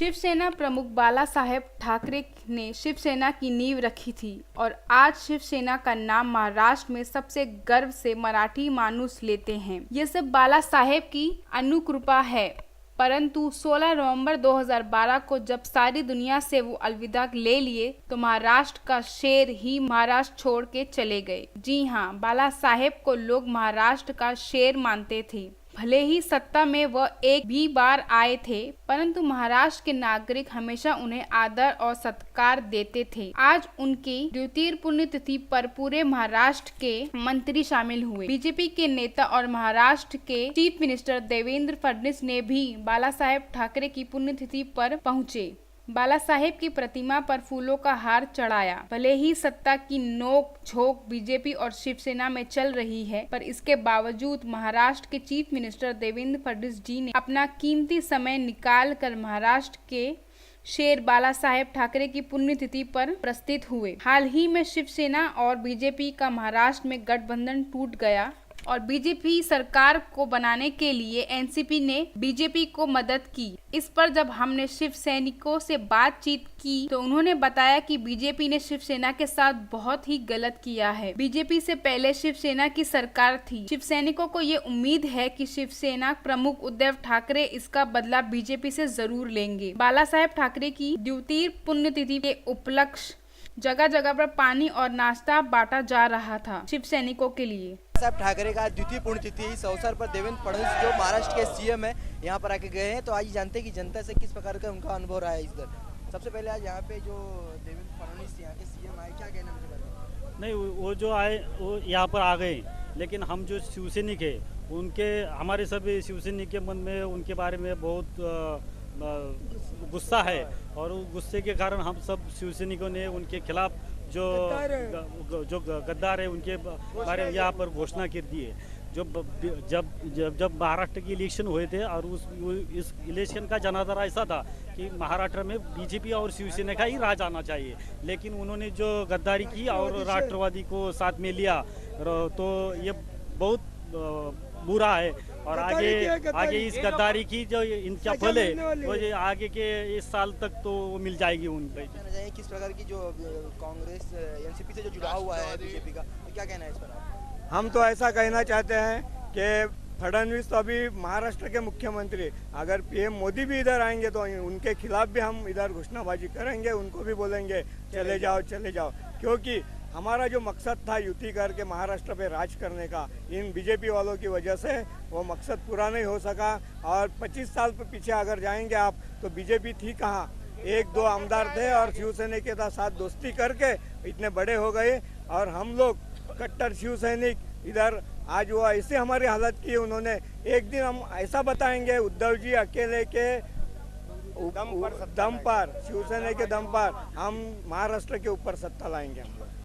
शिवसेना प्रमुख बालासाहेब ठाकरे ने शिवसेना की नींव रखी थी और आज शिवसेना का नाम महाराष्ट्र में सबसे गर्व से मराठी मानुस लेते हैं। ये सब बालासाहेब की अनुकृपा है। परंतु 16 नवंबर 2012 को जब सारी दुनिया से वो अलविदा ले लिए तो महाराष्ट्र का शेर ही महाराष्ट्र छोड़ के चले गए। जी हाँ, बालासाहेब को लोग महाराष्ट्र का शेर मानते थे। भले ही सत्ता में वह एक भी बार आए थे, परंतु महाराष्ट्र के नागरिक हमेशा उन्हें आदर और सत्कार देते थे। आज उनकी द्वितीय पुण्यतिथि पर पूरे महाराष्ट्र के मंत्री शामिल हुए। बीजेपी के नेता और महाराष्ट्र के चीफ मिनिस्टर देवेंद्र फडणवीस ने भी बालासाहेब ठाकरे की पुण्यतिथि पर पहुंचे। बालासाहेब की प्रतिमा पर फूलों का हार चढ़ाया। भले ही सत्ता की नोक झोंक बीजेपी और शिवसेना में चल रही है, पर इसके बावजूद महाराष्ट्र के चीफ मिनिस्टर देवेंद्र फडणवीस जी ने अपना कीमती समय निकाल कर महाराष्ट्र के शेर बालासाहेब ठाकरे की पुण्यतिथि पर प्रस्तुत हुए। हाल ही में शिवसेना और बीजेपी का महाराष्ट्र में गठबंधन टूट गया और बीजेपी सरकार को बनाने के लिए एनसीपी ने बीजेपी को मदद की। इस पर जब हमने शिव सैनिकों से बातचीत की तो उन्होंने बताया कि बीजेपी ने शिवसेना के साथ बहुत ही गलत किया है। बीजेपी से पहले शिवसेना की सरकार थी। शिव सैनिकों को ये उम्मीद है कि शिवसेना प्रमुख उद्धव ठाकरे इसका बदला बीजेपी से जरूर लेंगे। बालासाहेब ठाकरे की द्वितीय पुण्यतिथि के उपलक्ष्य जगह जगह पर पानी और नाश्ता बांटा जा रहा था शिव सैनिकों के लिए। साहब ठाकरे का द्वितीय पुण्यतिथि, इस अवसर पर देवेंद्र फडणवीस जो महाराष्ट्र के सीएम है यहाँ पर आके गए हैं। तो आज जानते हैं कि जनता से किस प्रकार का उनका अनुभव रहा है इधर। सबसे पहले आज यहाँ पे जो देवेंद्र फडणवीस यहाँ के सीएम आए, क्या कहना मुझे बताओ। नहीं, वो जो आए वो यहाँ पर आ गए, लेकिन हम जो शिवसैनिक है उनके हमारे सभी शिवसैनिक के मन में उनके बारे में बहुत गुस्सा है और उस गुस्से के कारण हम सब शिवसैनिकों ने उनके खिलाफ जो गद्दार है उनके बारे में यहाँ पर घोषणा कर दी है। जब महाराष्ट्र की इलेक्शन हुए थे और इस इलेक्शन का जनाधार ऐसा था कि महाराष्ट्र में बीजेपी और शिवसेना का ही राज आना चाहिए, लेकिन उन्होंने जो गद्दारी की और राष्ट्रवादी को साथ में लिया तो ये बहुत बुरा है। और आगे इस गद्दारी की जो इनका फल है वो ये आगे के इस साल तक तो मिल जाएगी उनको। किस प्रकार की जो कांग्रेस एनसीपी से जो जुड़ा हुआ है बीजेपी का, तो क्या कहना है इस पर? हम तो ऐसा कहना चाहते हैं कि फडणवीस तो अभी महाराष्ट्र के मुख्यमंत्री, अगर पीएम मोदी भी इधर आएंगे तो उनके खिलाफ भी हम इधर घोषणाबाजी करेंगे, उनको भी बोलेंगे चले जाओ, क्योंकि हमारा जो मकसद था युति करके महाराष्ट्र पे राज करने का, इन बीजेपी वालों की वजह से वो मकसद पूरा नहीं हो सका। और 25 साल पीछे अगर जाएंगे आप तो बीजेपी थी कहाँ, 1-2 आमदार थे और शिवसेना के साथ दोस्ती करके इतने बड़े हो गए। और हम लोग कट्टर शिवसैनिक इधर आज वो ऐसे हमारी हालत की उन्होंने। एक दिन हम ऐसा बताएंगे उद्धव जी अकेले के दम पर, शिवसेना के दम पर हम महाराष्ट्र के ऊपर सत्ता लाएंगे हम लोग।